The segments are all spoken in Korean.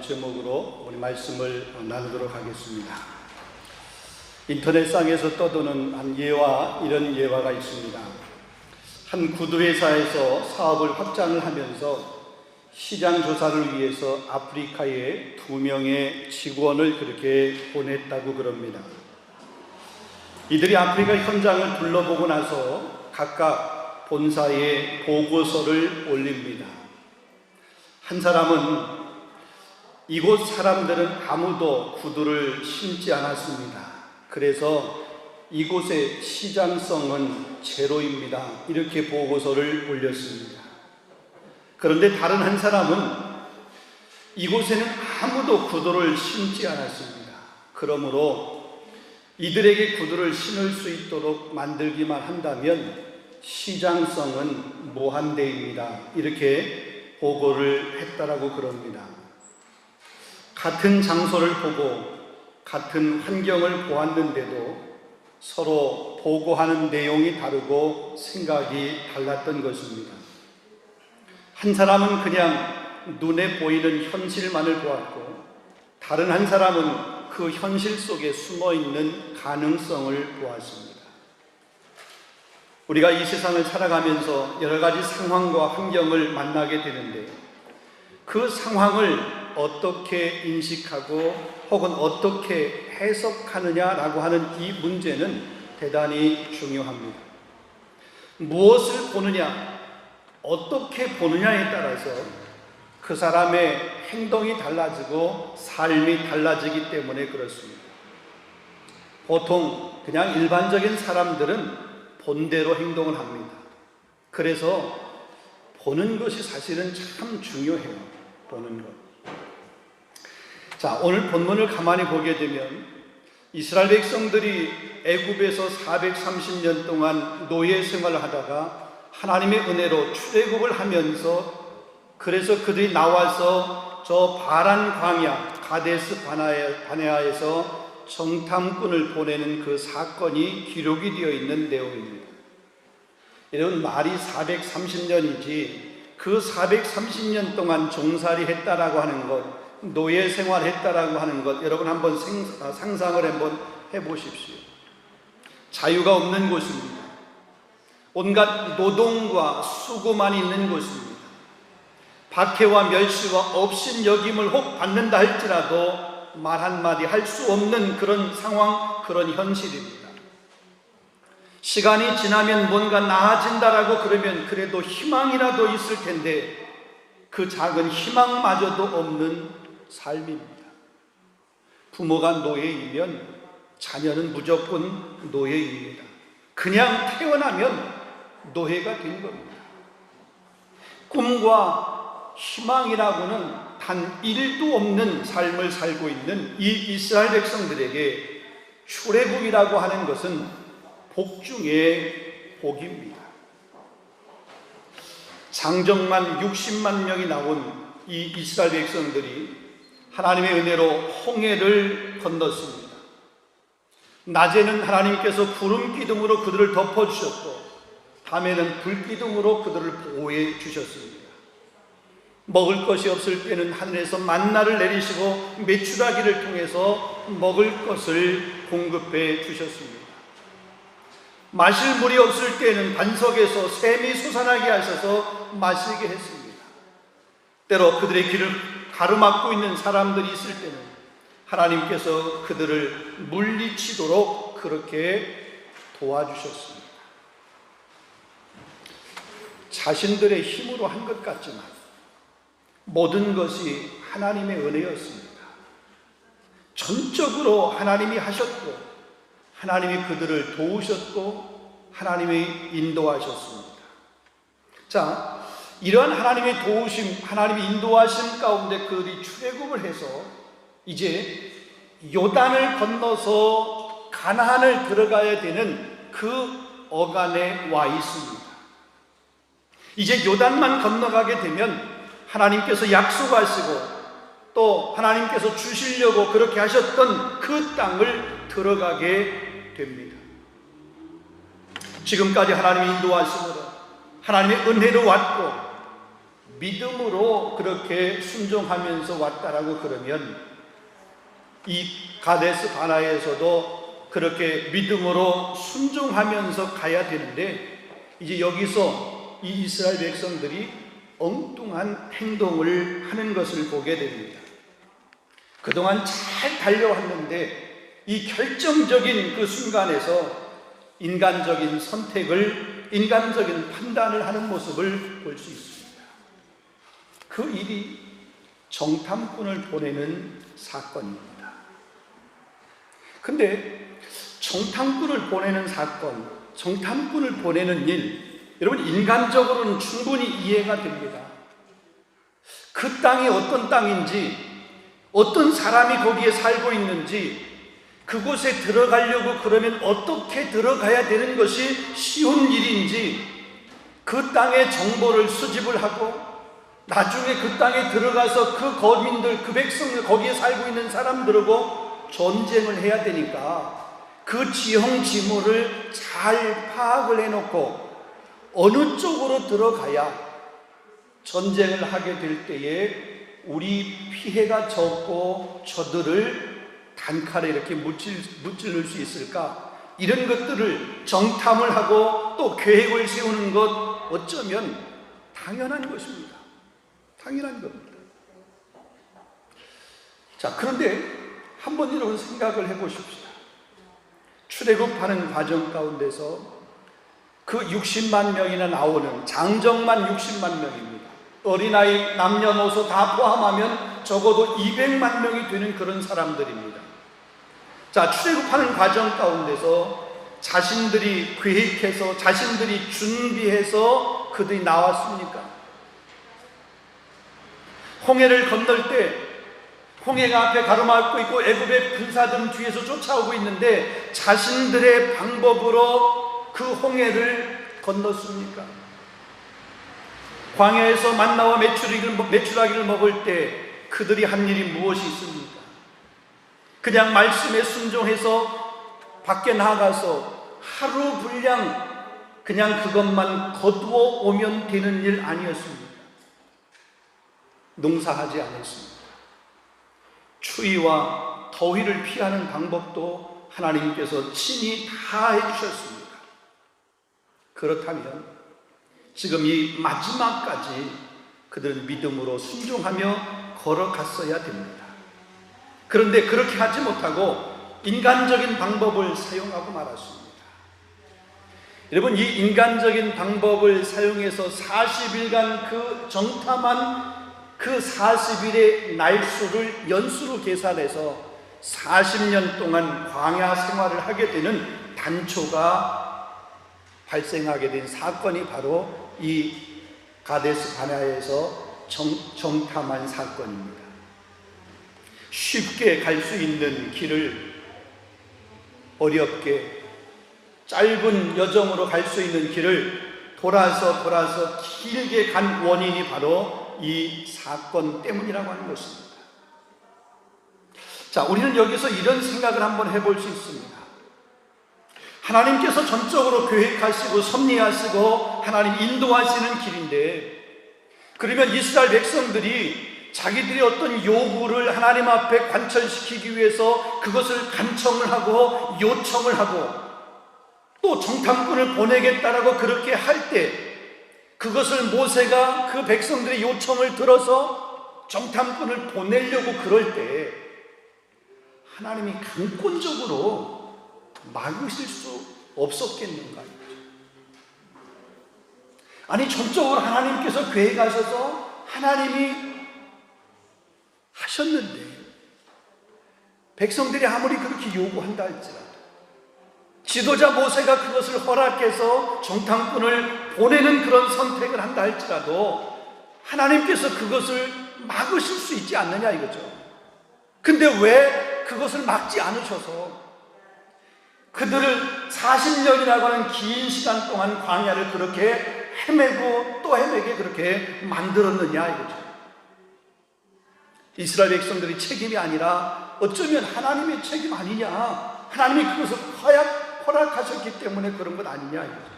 제목으로 우리 말씀을 나누도록 하겠습니다. 인터넷상에서 떠도는 한 예화, 이런 예화가 있습니다. 한 구두회사에서 사업을 확장을 하면서 시장 조사를 위해서 아프리카에 2명의 직원을 그렇게 보냈다고 그럽니다. 이들이 아프리카 현장을 둘러보고 나서 각각 본사에 보고서를 올립니다. 한 사람은 이곳 사람들은 아무도 구두를 신지 않았습니다. 그래서 이곳의 시장성은 제로입니다. 이렇게 보고서를 올렸습니다. 그런데 다른 한 사람은 이곳에는 아무도 구두를 신지 않았습니다. 그러므로 이들에게 구두를 신을 수 있도록 만들기만 한다면 시장성은 무한대입니다. 이렇게 보고를 했다라고 그럽니다. 같은 장소를 보고 같은 환경을 보았는데도 서로 보고하는 내용이 다르고 생각이 달랐던 것입니다. 한 사람은 그냥 눈에 보이는 현실만을 보았고, 다른 한 사람은 그 현실 속에 숨어있는 가능성을 보았습니다. 우리가 이 세상을 살아가면서 여러 가지 상황과 환경을 만나게 되는데, 그 상황을 어떻게 인식하고 혹은 어떻게 해석하느냐라고 하는 이 문제는 대단히 중요합니다. 무엇을 보느냐, 어떻게 보느냐에 따라서 그 사람의 행동이 달라지고 삶이 달라지기 때문에 그렇습니다. 보통 그냥 일반적인 사람들은 본대로 행동을 합니다. 그래서 보는 것이 사실은 참 중요해요. 보는 것. 자, 오늘 본문을 가만히 보게 되면 이스라엘 백성들이 애굽에서 430년 동안 노예 생활을 하다가 하나님의 은혜로 출애굽을 하면서, 그래서 그들이 나와서 저 바란 광야 가데스 바네아에서 정탐꾼을 보내는 그 사건이 기록이 되어 있는 내용입니다. 이런 말이 430년이지 그 430년 동안 종살이 했다라고 하는 것, 노예 생활했다라고 하는 것, 여러분 한번 상상을 한번 해보십시오. 자유가 없는 곳입니다. 온갖 노동과 수고만 있는 곳입니다. 박해와 멸시와 업신여김을 혹 받는다 할지라도 말 한마디 할 수 없는 그런 상황, 그런 현실입니다. 시간이 지나면 뭔가 나아진다라고 그러면 그래도 희망이라도 있을 텐데, 그 작은 희망마저도 없는 삶입니다. 부모가 노예이면 자녀는 무조건 노예입니다. 그냥 태어나면 노예가 된 겁니다. 꿈과 희망이라고는 단 1도 없는 삶을 살고 있는 이 이스라엘 백성들에게 출애굽이라고 하는 것은 복 중에 복입니다. 장정만 60만 명이 나온 이 이스라엘 백성들이 하나님의 은혜로 홍해를 건넜습니다. 낮에는 하나님께서 구름 기둥으로 그들을 덮어주셨고, 밤에는 불 기둥으로 그들을 보호해 주셨습니다. 먹을 것이 없을 때는 하늘에서 만나를 내리시고 메추라기를 통해서 먹을 것을 공급해 주셨습니다. 마실 물이 없을 때는 반석에서 샘이 솟아나게 하셔서 마시게 했습니다. 때로 그들의 길을 가로막고 있는 사람들이 있을 때는 하나님께서 그들을 물리치도록 그렇게 도와주셨습니다. 자신들의 힘으로 한 것 같지만 모든 것이 하나님의 은혜였습니다. 전적으로 하나님이 하셨고, 하나님이 그들을 도우셨고, 하나님이 인도하셨습니다. 자, 이러한 하나님의 도우심, 하나님의 인도하심 가운데 그들이 출애굽을 해서 이제 요단을 건너서 가나안을 들어가야 되는 그 어간에 와 있습니다. 이제 요단만 건너가게 되면 하나님께서 약속하시고 또 하나님께서 주시려고 그렇게 하셨던 그 땅을 들어가게 됩니다. 지금까지 하나님의 인도하심으로, 하나님의 은혜로 왔고, 믿음으로 그렇게 순종하면서 왔다라고 그러면 이 가데스 바나에서도 그렇게 믿음으로 순종하면서 가야 되는데 이제 여기서 이 이스라엘 백성들이 엉뚱한 행동을 하는 것을 보게 됩니다. 그동안 잘 달려왔는데 이 결정적인 그 순간에서 인간적인 선택을, 인간적인 판단을 하는 모습을 볼 수 있습니다. 그 일이 정탐꾼을 보내는 사건입니다. 근데 정탐꾼을 보내는 사건, 정탐꾼을 보내는 일, 여러분 인간적으로는 충분히 이해가 됩니다. 그 땅이 어떤 땅인지, 어떤 사람이 거기에 살고 있는지, 그곳에 들어가려고 그러면 어떻게 들어가야 되는 것이 쉬운 일인지 그 땅의 정보를 수집을 하고 나중에 그 땅에 들어가서 그 거민들, 그 백성들, 거기에 살고 있는 사람들하고 전쟁을 해야 되니까 그 지형지물을 잘 파악을 해놓고 어느 쪽으로 들어가야 전쟁을 하게 될 때에 우리 피해가 적고 저들을 단칼에 이렇게 무찔러 수 있을까? 이런 것들을 정탐을 하고 또 계획을 세우는 것 어쩌면 당연한 것입니다. 당연한 겁니다. 자, 그런데 한번 이런 생각을 해보십시다. 출애굽하는 과정 가운데서 그 60만 명이나 나오는 장정만 60만 명입니다. 어린아이, 남녀노소 다 포함하면 적어도 200만 명이 되는 그런 사람들입니다. 자, 출애굽하는 과정 가운데서 자신들이 계획해서, 자신들이 준비해서 그들이 나왔습니까? 홍해를 건널 때 홍해가 앞에 가로막고 있고 애굽의 군사들은 뒤에서 쫓아오고 있는데 자신들의 방법으로 그 홍해를 건넜습니까? 광야에서 만나와 메추라기를 먹을 때 그들이 한 일이 무엇이 있습니까? 그냥 말씀에 순종해서 밖에 나가서 하루 분량 그냥 그것만 거두어 오면 되는 일 아니었습니까? 농사하지 않았습니다. 추위와 더위를 피하는 방법도 하나님께서 친히 다 해주셨습니다. 그렇다면 지금 이 마지막까지 그들은 믿음으로 순종하며 걸어갔어야 됩니다. 그런데 그렇게 하지 못하고 인간적인 방법을 사용하고 말았습니다. 여러분, 이 인간적인 방법을 사용해서 40일간 그 정탐한 그 40일의 날수를 연수로 계산해서 40년 동안 광야 생활을 하게 되는 단초가 발생하게 된 사건이 바로 이 가데스 바네아에서 정탐한 사건입니다. 쉽게 갈 수 있는 길을 어렵게, 짧은 여정으로 갈 수 있는 길을 돌아서 길게 간 원인이 바로 이 사건 때문이라고 하는 것입니다. 자, 우리는 여기서 이런 생각을 한번 해볼 수 있습니다. 하나님께서 전적으로 계획하시고 섭리하시고 하나님 인도하시는 길인데, 그러면 이스라엘 백성들이 자기들이 어떤 요구를 하나님 앞에 관철시키기 위해서 그것을 간청을 하고 요청을 하고 또 정탐꾼을 보내겠다라고 그렇게 할 때 그것을 모세가 그 백성들의 요청을 들어서 정탐꾼을 보내려고 그럴 때 하나님이 강권적으로 막으실 수 없었겠는가요? 아니, 전적으로 하나님께서 계획하셔서 하나님이 하셨는데 백성들이 아무리 그렇게 요구한다 할지라도, 지도자 모세가 그것을 허락해서 정탐꾼을 보내는 그런 선택을 한다 할지라도 하나님께서 그것을 막으실 수 있지 않느냐 이거죠. 근데 왜 그것을 막지 않으셔서 그들을 40년이라고 하는 긴 시간 동안 광야를 그렇게 헤매고 또 헤매게 그렇게 만들었느냐 이거죠. 이스라엘 백성들의 책임이 아니라 어쩌면 하나님의 책임 아니냐, 하나님이 그것을 허락하셨기 때문에 그런 것 아니냐 이거죠.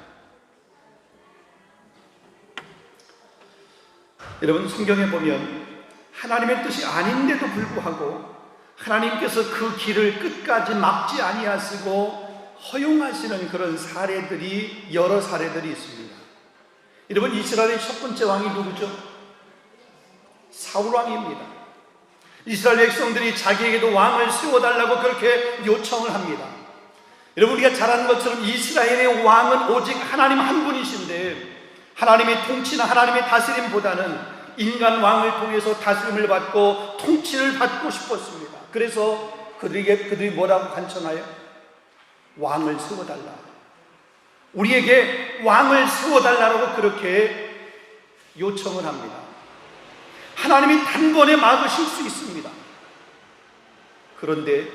여러분, 성경에 보면 하나님의 뜻이 아닌데도 불구하고 하나님께서 그 길을 끝까지 막지 아니하시고 허용하시는 그런 사례들이, 여러 사례들이 있습니다. 여러분, 이스라엘의 첫 번째 왕이 누구죠? 사울 왕입니다. 이스라엘 백성들이 자기에게도 왕을 세워달라고 그렇게 요청을 합니다. 여러분, 우리가 잘 아는 것처럼 이스라엘의 왕은 오직 하나님 한 분이신데, 하나님의 통치나 하나님의 다스림보다는 인간 왕을 통해서 다스림을 받고 통치를 받고 싶었습니다. 그래서 그들이 뭐라고 간청하여? 왕을 세워달라. 우리에게 왕을 세워달라고 그렇게 요청을 합니다. 하나님이 단번에 막으실 수 있습니다. 그런데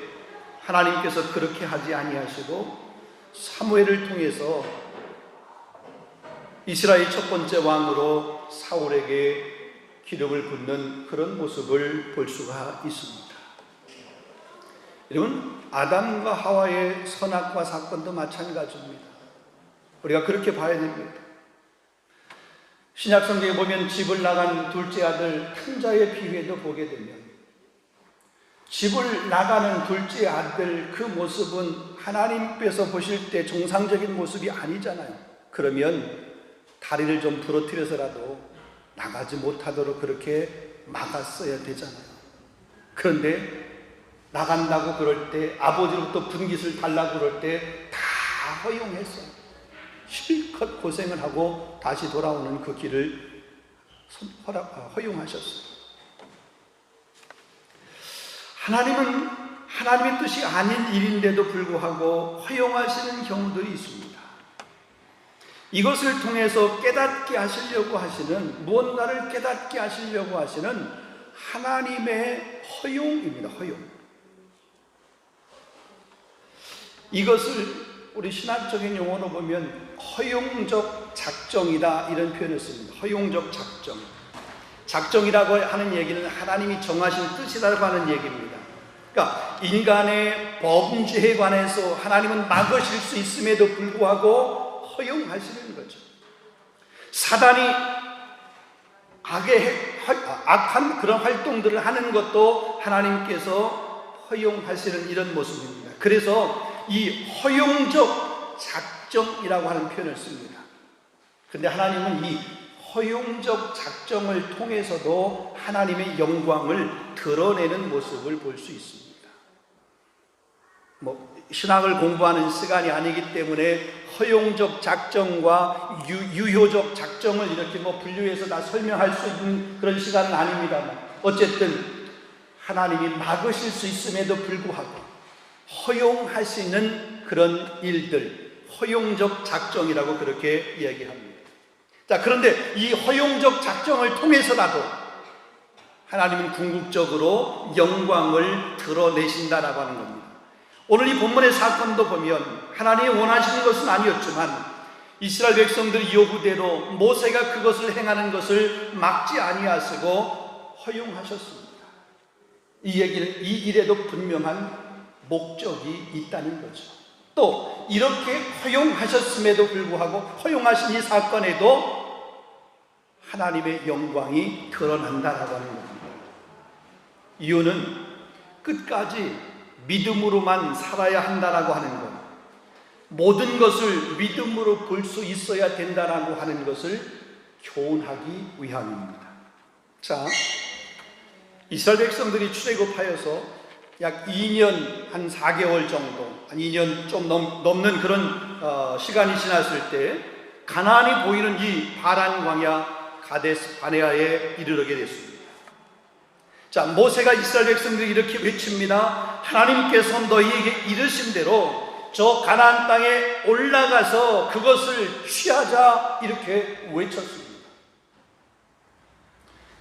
하나님께서 그렇게 하지 아니하시고 사무엘을 통해서 이스라엘 첫 번째 왕으로 사울에게 기름을 붓는 그런 모습을 볼 수가 있습니다. 여러분, 아담과 하와의 선악과 사건도 마찬가지입니다. 우리가 그렇게 봐야 됩니다. 신약 성경에 보면 집을 나간 둘째 아들 탕자의 비유에도 보게 되면 집을 나가는 둘째 아들, 그 모습은 하나님께서 보실 때 정상적인 모습이 아니잖아요. 그러면 다리를 좀 부러뜨려서라도 나가지 못하도록 그렇게 막았어야 되잖아요. 그런데 나간다고 그럴 때, 아버지로부터 분깃을 달라고 그럴 때 다 허용해서 실컷 고생을 하고 다시 돌아오는 그 길을 허용하셨어요. 하나님은 하나님의 뜻이 아닌 일인데도 불구하고 허용하시는 경우들이 있습니다. 이것을 통해서 깨닫게 하시려고 하시는, 무언가를 깨닫게 하시려고 하시는 하나님의 허용입니다. 허용. 이것을 우리 신학적인 용어로 보면 허용적 작정이다, 이런 표현을 씁니다. 허용적 작정. 작정이라고 하는 얘기는 하나님이 정하신 뜻이라고 하는 얘기입니다. 그러니까 인간의 범죄에 관해서 하나님은 막으실 수 있음에도 불구하고 허용하시는 거죠. 사단이 악한 그런 활동들을 하는 것도 하나님께서 허용하시는 이런 모습입니다. 그래서 이 허용적 작정이라고 하는 표현을 씁니다. 그런데 하나님은 이 허용적 작정을 통해서도 하나님의 영광을 드러내는 모습을 볼 수 있습니다. 신학을 공부하는 시간이 아니기 때문에 허용적 작정과 유효적 작정을 이렇게 분류해서 다 설명할 수 있는 그런 시간은 아닙니다만, 어쨌든 하나님이 막으실 수 있음에도 불구하고 허용하시는 그런 일들, 허용적 작정이라고 그렇게 이야기합니다. 자, 그런데 이 허용적 작정을 통해서라도 하나님은 궁극적으로 영광을 드러내신다라고 하는 겁니다. 오늘 이 본문의 사건도 보면 하나님이 원하시는 것은 아니었지만 이스라엘 백성들 요구대로 모세가 그것을 행하는 것을 막지 아니하시고 허용하셨습니다. 이 일에도 분명한 목적이 있다는 거죠. 또 이렇게 허용하셨음에도 불구하고 허용하신 이 사건에도 하나님의 영광이 드러난다라고 하는 겁니다. 이유는 끝까지 믿음으로만 살아야 한다라고 하는 것, 모든 것을 믿음으로 볼 수 있어야 된다라고 하는 것을 교훈하기 위함입니다. 자, 이스라엘 백성들이 출애굽하여서 약 2년 한 4개월 정도, 한 2년 좀 넘는 그런 시간이 지났을 때 가나안이 보이는 이 파란 광야 가데스 바네아에 이르게 됐습니다. 자, 모세가 이스라엘 백성들이 이렇게 외칩니다. 하나님께서 너희에게 이르신 대로 저 가나안 땅에 올라가서 그것을 취하자, 이렇게 외쳤습니다.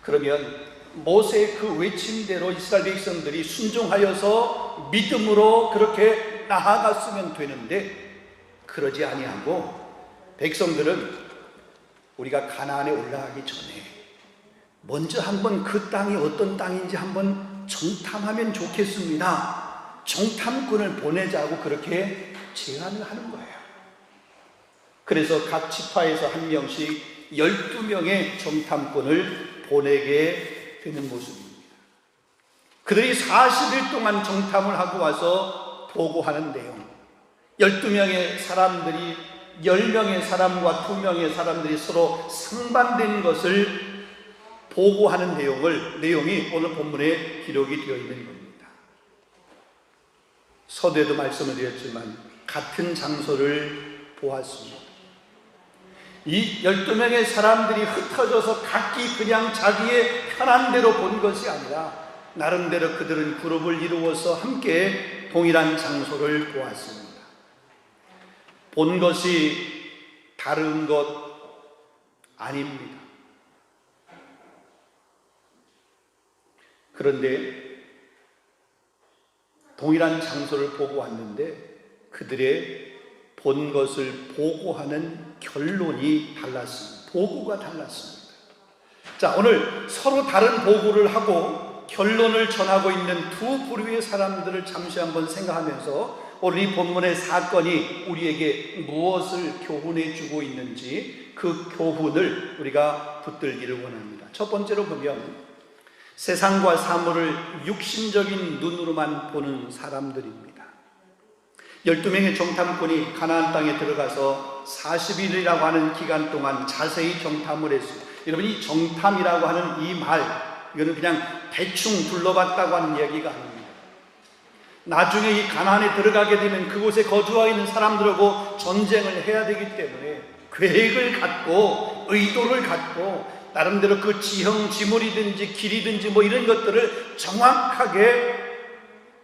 그러면 모세의 그 외침대로 이스라엘 백성들이 순종하여서 믿음으로 그렇게 나아갔으면 되는데, 그러지 아니하고 백성들은 우리가 가나안에 올라가기 전에 먼저 한번 그 땅이 어떤 땅인지 한번 정탐하면 좋겠습니다. 정탐꾼을 보내자고 그렇게 제안을 하는 거예요. 그래서 각 지파에서 한 명씩 12명의 정탐꾼을 보내게 되는 모습입니다. 그들이 40일 동안 정탐을 하고 와서 보고하는 내용, 12명의 사람들이 10명의 사람과 2명의 사람들이 서로 상반된 것을 보고하는 내용이 오늘 본문에 기록이 되어 있는 겁니다. 서두에도 말씀을 드렸지만 같은 장소를 보았습니다. 이 12명의 사람들이 흩어져서 각기 그냥 자기의 편한 대로 본 것이 아니라 나름대로 그들은 그룹을 이루어서 함께 동일한 장소를 보았습니다. 본 것이 다른 것 아닙니다. 그런데 동일한 장소를 보고 왔는데 그들의 본 것을 보고하는 결론이 달랐습니다. 보고가 달랐습니다. 자, 오늘 서로 다른 보고를 하고 결론을 전하고 있는 두 부류의 사람들을 잠시 한번 생각하면서 오늘 이 본문의 사건이 우리에게 무엇을 교훈해 주고 있는지 그 교훈을 우리가 붙들기를 원합니다. 첫 번째로 보면 세상과 사물을 육신적인 눈으로만 보는 사람들입니다. 12명의 정탐꾼이 가나안 땅에 들어가서 40일이라고 하는 기간 동안 자세히 정탐을 했습니다. 여러분, 이 정탐이라고 하는 이 말, 이거는 그냥 대충 둘러봤다고 하는 이야기가 아닙니다. 나중에 이 가나안에 들어가게 되면 그곳에 거주하고 있는 사람들하고 전쟁을 해야 되기 때문에 계획을 갖고 의도를 갖고 나름대로 그 지형지물이든지 길이든지 뭐 이런 것들을 정확하게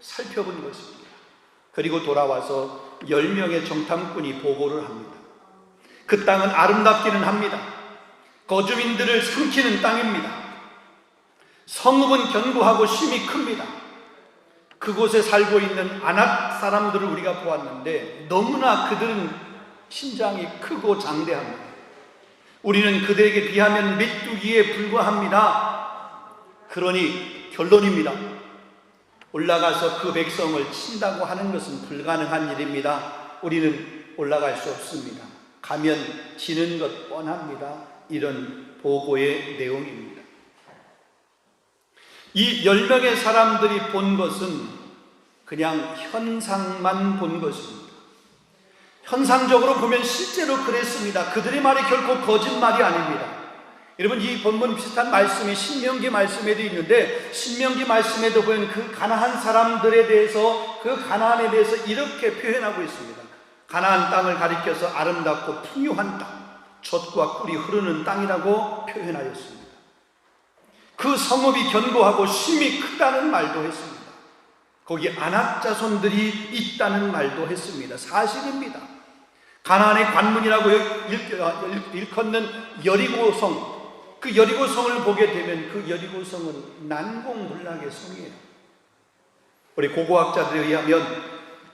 살펴본 것입니다. 그리고 돌아와서 10명의 정탐꾼이 보고를 합니다. 그 땅은 아름답기는 합니다. 거주민들을 삼키는 땅입니다. 성읍은 견고하고 심이 큽니다. 그곳에 살고 있는 아낙 사람들을 우리가 보았는데 너무나 그들은 신장이 크고 장대합니다. 우리는 그들에게 비하면 메뚜기에 불과합니다. 그러니 결론입니다. 올라가서 그 백성을 친다고 하는 것은 불가능한 일입니다. 우리는 올라갈 수 없습니다. 가면 지는 것 뻔합니다. 이런 보고의 내용입니다. 이 10명의 사람들이 본 것은 그냥 현상만 본 것입니다. 현상적으로 보면 실제로 그랬습니다. 그들의 말이 결코 거짓말이 아닙니다. 여러분, 이 본문 비슷한 말씀이 신명기 말씀에도 있는데 신명기 말씀에도 보면 그 가나안 사람들에 대해서 그 가나안에 대해서 이렇게 표현하고 있습니다. 가나안 땅을 가리켜서 아름답고 풍요한 땅, 젖과 꿀이 흐르는 땅이라고 표현하였습니다. 그 성읍이 견고하고 심이 크다는 말도 했습니다. 거기 아낙 자손들이 있다는 말도 했습니다. 사실입니다. 가나안의 관문이라고 일컫는 여리고성, 그 여리고성을 보게 되면 그 여리고성은 난공불락의 성이에요. 우리 고고학자들에 의하면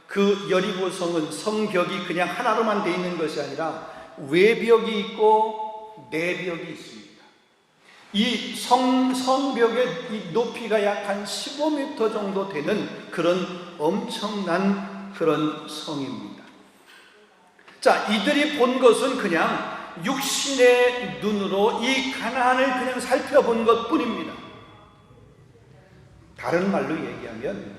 그 여리고성은 성벽이 그냥 하나로만 되어 있는 것이 아니라 외벽이 있고 내벽이 있습니다. 이 성벽의 이 높이가 약 한 15m 정도 되는 그런 엄청난 그런 성입니다. 자, 이들이 본 것은 그냥 육신의 눈으로 이 가나안을 그냥 살펴본 것 뿐입니다. 다른 말로 얘기하면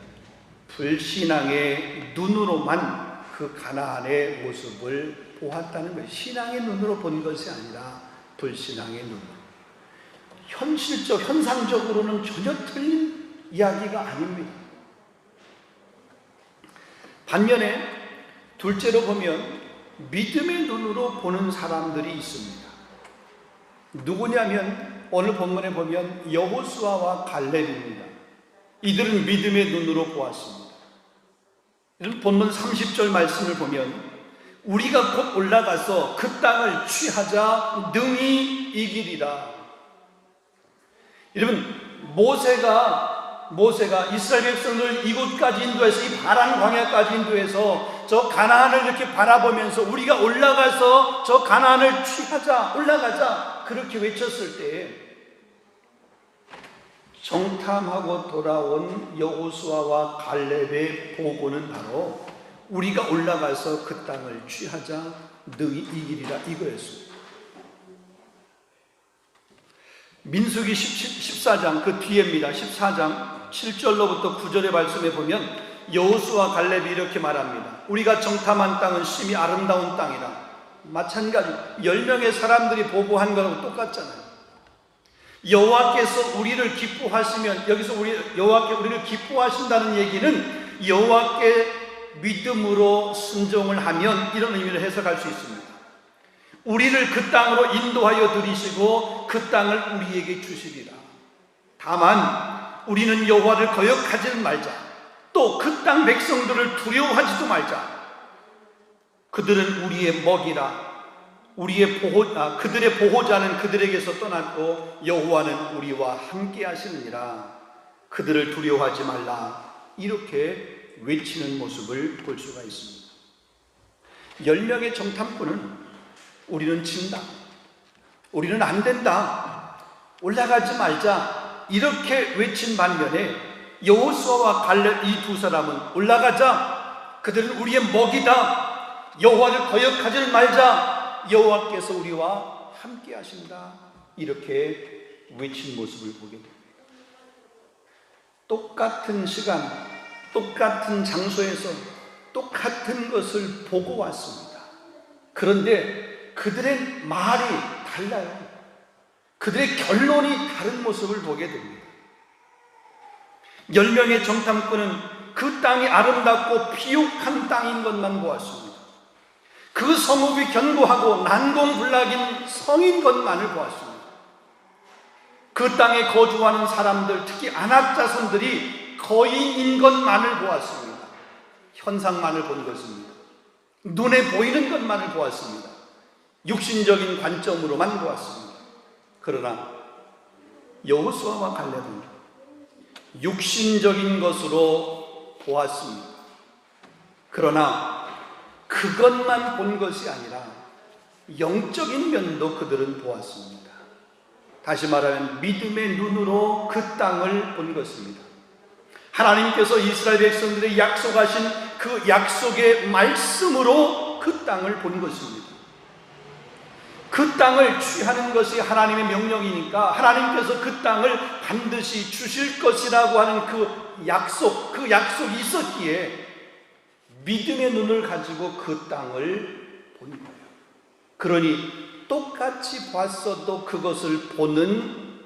불신앙의 눈으로만 그 가나안의 모습을 보았다는 거예요. 신앙의 눈으로 본 것이 아니라 불신앙의 눈으로. 현실적, 현상적으로는 전혀 틀린 이야기가 아닙니다. 반면에 둘째로 보면 믿음의 눈으로 보는 사람들이 있습니다. 누구냐면 오늘 본문에 보면 여호수아와 갈렙입니다. 이들은 믿음의 눈으로 보았습니다. 본문 30절 말씀을 보면 우리가 곧 올라가서 그 땅을 취하자 능히 이기리라. 여러분, 모세가 이스라엘 백성을 이곳까지 인도해서 이 바란 광야까지 인도해서 저 가나안을 이렇게 바라보면서 우리가 올라가서 저 가나안을 취하자, 올라가자 그렇게 외쳤을 때 정탐하고 돌아온 여호수아와 갈렙의 보고는 바로 우리가 올라가서 그 땅을 취하자 능히 이기리라 이거였습니다. 민수기 14장 그 뒤에입니다. 14장 7절로부터 9절의 말씀에 보면 여호수아 갈렙이 이렇게 말합니다. 우리가 정탐한 땅은 심히 아름다운 땅이라. 마찬가지 10명의 사람들이 보고한 거하고 똑같잖아요. 여호와께서 우리를 기뻐하시면, 여기서 여호와께 우리를 기뻐하신다는 얘기는 여호와께 믿음으로 순종을 하면 이런 의미를 해석할 수 있습니다. 우리를 그 땅으로 인도하여 들이시고 그 땅을 우리에게 주시리라. 다만 우리는 여호와를 거역하지 말자. 또 그 땅 백성들을 두려워하지도 말자. 그들은 우리의 먹이라. 그들의 보호자는 그들에게서 떠났고 여호와는 우리와 함께 하시느니라. 그들을 두려워하지 말라. 이렇게 외치는 모습을 볼 수가 있습니다. 10명의 정탐꾼은 우리는 진다, 우리는 안 된다, 올라가지 말자 이렇게 외친 반면에 여호수아와 갈렙 이 두 사람은 올라가자, 그들은 우리의 먹이다, 여호와를 거역하지 말자, 여호와께서 우리와 함께 하신다 이렇게 외친 모습을 보게 됩니다. 똑같은 시간, 똑같은 장소에서 똑같은 것을 보고 왔습니다. 그런데 그들의 말이 달라요. 그들의 결론이 다른 모습을 보게 됩니다. 10명의 정탐꾼은 그 땅이 아름답고 비옥한 땅인 것만 보았습니다. 그 성읍이 견고하고 난공불락인 성인 것만을 보았습니다. 그 땅에 거주하는 사람들, 특히 아낙 자손들이 거인인 것만을 보았습니다. 현상만을 본 것입니다. 눈에 보이는 것만을 보았습니다. 육신적인 관점으로만 보았습니다. 그러나 여호수아와 갈렙은 육신적인 것으로 보았습니다. 그러나 그것만 본 것이 아니라 영적인 면도 그들은 보았습니다. 다시 말하면 믿음의 눈으로 그 땅을 본 것입니다. 하나님께서 이스라엘 백성들의 약속하신 그 약속의 말씀으로 그 땅을 본 것입니다. 그 땅을 취하는 것이 하나님의 명령이니까 하나님께서 그 땅을 반드시 주실 것이라고 하는 그 약속이 있었기에 믿음의 눈을 가지고 그 땅을 본 거예요. 그러니 똑같이 봤어도 그것을 보는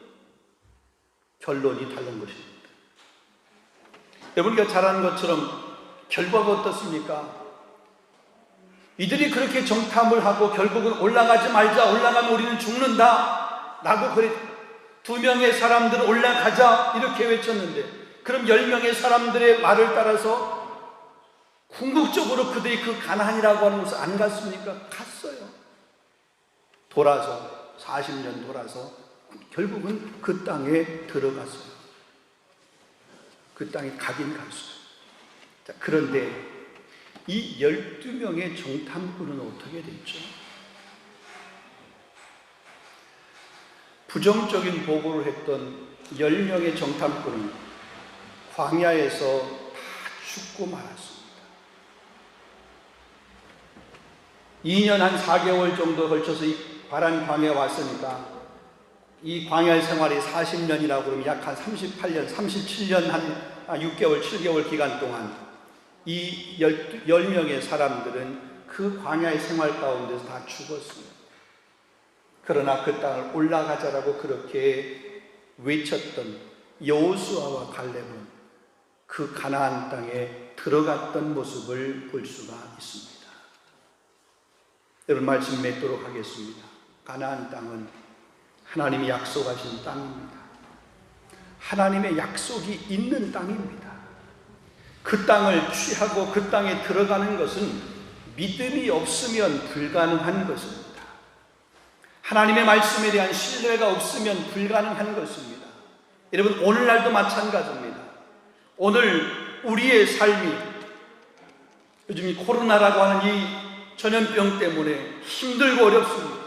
결론이 다른 것입니다. 여러분과 잘 아는 것처럼 결과가 어떻습니까? 이들이 그렇게 정탐을 하고 결국은 올라가지 말자, 올라가면 우리는 죽는다 라고 그래 2명의 사람들은 올라가자 이렇게 외쳤는데, 그럼 10명의 사람들의 말을 따라서 궁극적으로 그들이 그 가나안이라고 하는 곳을 안 갔습니까? 갔어요. 돌아서 40년 돌아서 결국은 그 땅에 들어갔어요. 그 땅에 가긴 갔어요. 자, 그런데 이 12명의 정탐꾼은 어떻게 됐죠? 부정적인 보고를 했던 10명의 정탐꾼은 광야에서 다 죽고 말았습니다. 2년 한 4개월 정도 걸쳐서 이 바란 광야에 왔으니까 이 광야 생활이 40년이라고 그러면 약 한 38년, 37년 한 6개월, 7개월 기간 동안 이 10명의 사람들은 그 광야의 생활 가운데서 다 죽었습니다. 그러나 그 땅을 올라가자라고 그렇게 외쳤던 여호수아와 갈렙은 그 가나안 땅에 들어갔던 모습을 볼 수가 있습니다. 여러분 말씀 맺도록 하겠습니다. 가나안 땅은 하나님이 약속하신 땅입니다. 하나님의 약속이 있는 땅입니다. 그 땅을 취하고 그 땅에 들어가는 것은 믿음이 없으면 불가능한 것입니다. 하나님의 말씀에 대한 신뢰가 없으면 불가능한 것입니다. 여러분 오늘날도 마찬가지입니다. 오늘 우리의 삶이 요즘 이 코로나라고 하는 이 전염병 때문에 힘들고 어렵습니다.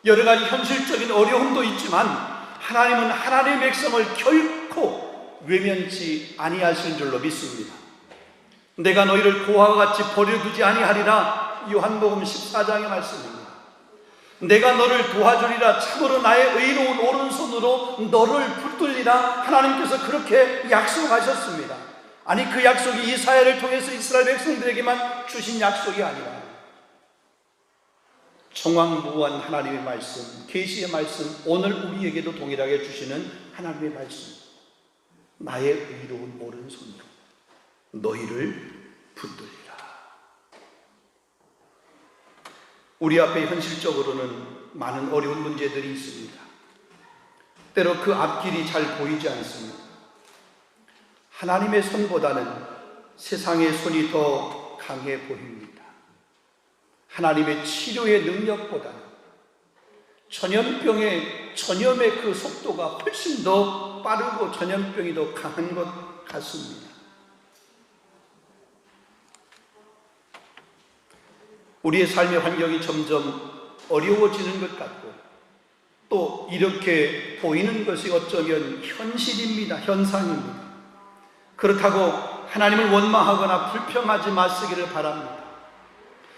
여러 가지 현실적인 어려움도 있지만 하나님은 하나님의 백성을 결코 외면치 아니하실 줄로 믿습니다. 내가 너희를 고아와 같이 버려두지 아니하리라, 요한복음 14장의 말씀입니다. 내가 너를 도와주리라. 참으로 나의 의로운 오른손으로 너를 붙들리라. 하나님께서 그렇게 약속하셨습니다. 아니, 그 약속이 이사야를 통해서 이스라엘 백성들에게만 주신 약속이 아니라 청왕무한 하나님의 말씀, 계시의 말씀, 오늘 우리에게도 동일하게 주시는 하나님의 말씀. 나의 의로운 오른손으로 너희를 붙들리라. 우리 앞에 현실적으로는 많은 어려운 문제들이 있습니다. 때로 그 앞길이 잘 보이지 않습니다. 하나님의 손보다는 세상의 손이 더 강해 보입니다. 하나님의 치료의 능력보다는 전염의 그 속도가 훨씬 더 빠르고 전염병이 더 강한 것 같습니다. 우리의 삶의 환경이 점점 어려워지는 것 같고, 또 이렇게 보이는 것이 어쩌면 현실입니다. 현상입니다. 그렇다고 하나님을 원망하거나 불평하지 마시기를 바랍니다.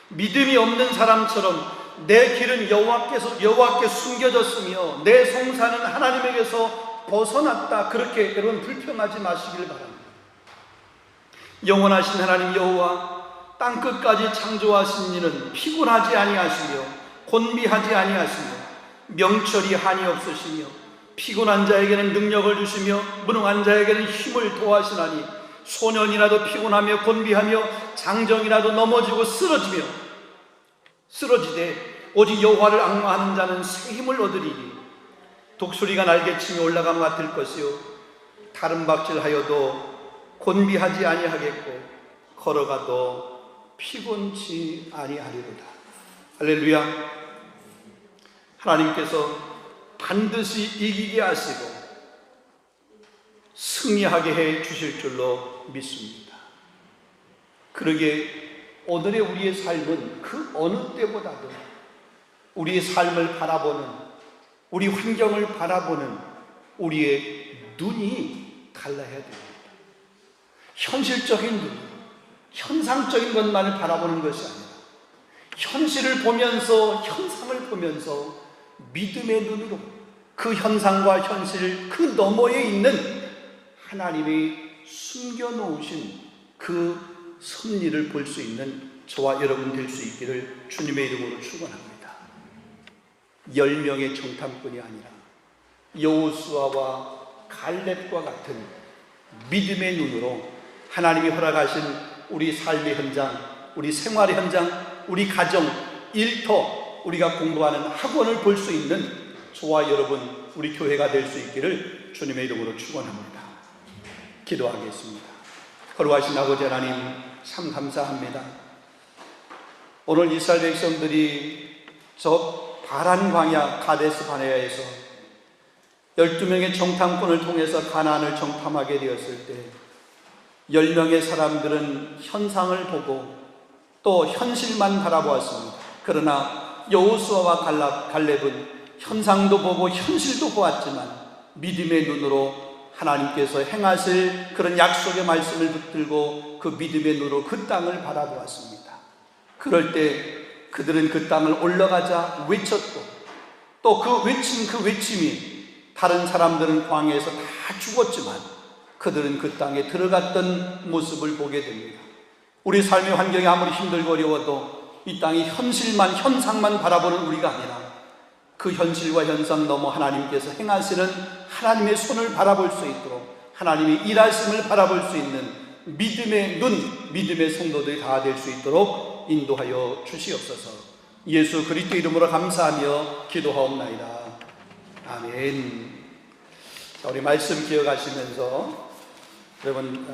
믿음이 없는 사람처럼 내 길은 여호와께 숨겨졌으며 내 송사는 하나님에게서 벗어났다, 그렇게 여러분 불평하지 마시길 바랍니다. 영원하신 하나님 여호와, 땅끝까지 창조하신 이는 피곤하지 아니하시며 곤비하지 아니하시며 명철이 한이 없으시며 피곤한 자에게는 능력을 주시며 무능한 자에게는 힘을 도하시나니 소년이라도 피곤하며 곤비하며 장정이라도 넘어지고 쓰러지되 오직 여호와를 앙망하는 자는 새 힘을 얻으리니 독수리가 날개치며 올라감 같을 것이요 다름박질하여도 곤비하지 아니하겠고 걸어가도 피곤치 아니하리로다. 할렐루야. 하나님께서 반드시 이기게 하시고 승리하게 해 주실 줄로 믿습니다. 그러기에 오늘의 우리의 삶은 그 어느 때보다도 우리의 삶을 바라보는, 우리 환경을 바라보는 우리의 눈이 달라야 됩니다. 현실적인 눈, 현상적인 것만을 바라보는 것이 아니라 현실을 보면서, 현상을 보면서 믿음의 눈으로 그 현상과 현실 그 너머에 있는 하나님이 숨겨놓으신 그 섭리를 볼 수 있는 저와 여러분 될 수 있기를 주님의 이름으로 축원합니다. 10명의 정탐꾼이 아니라 여호수아와 갈렙과 같은 믿음의 눈으로 하나님이 허락하신 우리 삶의 현장, 우리 생활의 현장, 우리 가정, 일터, 우리가 공부하는 학원을 볼 수 있는 저와 여러분, 우리 교회가 될 수 있기를 주님의 이름으로 축원합니다. 기도하겠습니다. 거룩하신 아버지 하나님, 참 감사합니다. 오늘 이스라엘 백성들이 저 파란 광야 가데스 바네아에서 12명의 정탐꾼을 통해서 가나안을 정탐하게 되었을 때 10명의 사람들은 현상을 보고 또 현실만 바라보았습니다. 그러나 여호수아와 갈렙은 현상도 보고 현실도 보았지만 믿음의 눈으로 하나님께서 행하실 그런 약속의 말씀을 붙들고 그 믿음의 눈으로 그 땅을 바라보았습니다. 그럴 때 그들은 그 땅을 올라가자 외쳤고, 또 그 외침이 다른 사람들은 광야에서 다 죽었지만 그들은 그 땅에 들어갔던 모습을 보게 됩니다. 우리 삶의 환경이 아무리 힘들고 어려워도 이 땅이 현상만 바라보는 우리가 아니라 그 현실과 현상 넘어 하나님께서 행하시는 하나님의 손을 바라볼 수 있도록, 하나님의 일하심을 바라볼 수 있는 믿음의 눈, 믿음의 성도들이 다 될 수 있도록 인도하여 주시옵소서. 예수 그리스도 이름으로 감사하며 기도하옵나이다. 아멘. 자, 우리 말씀 기억하시면서 여러분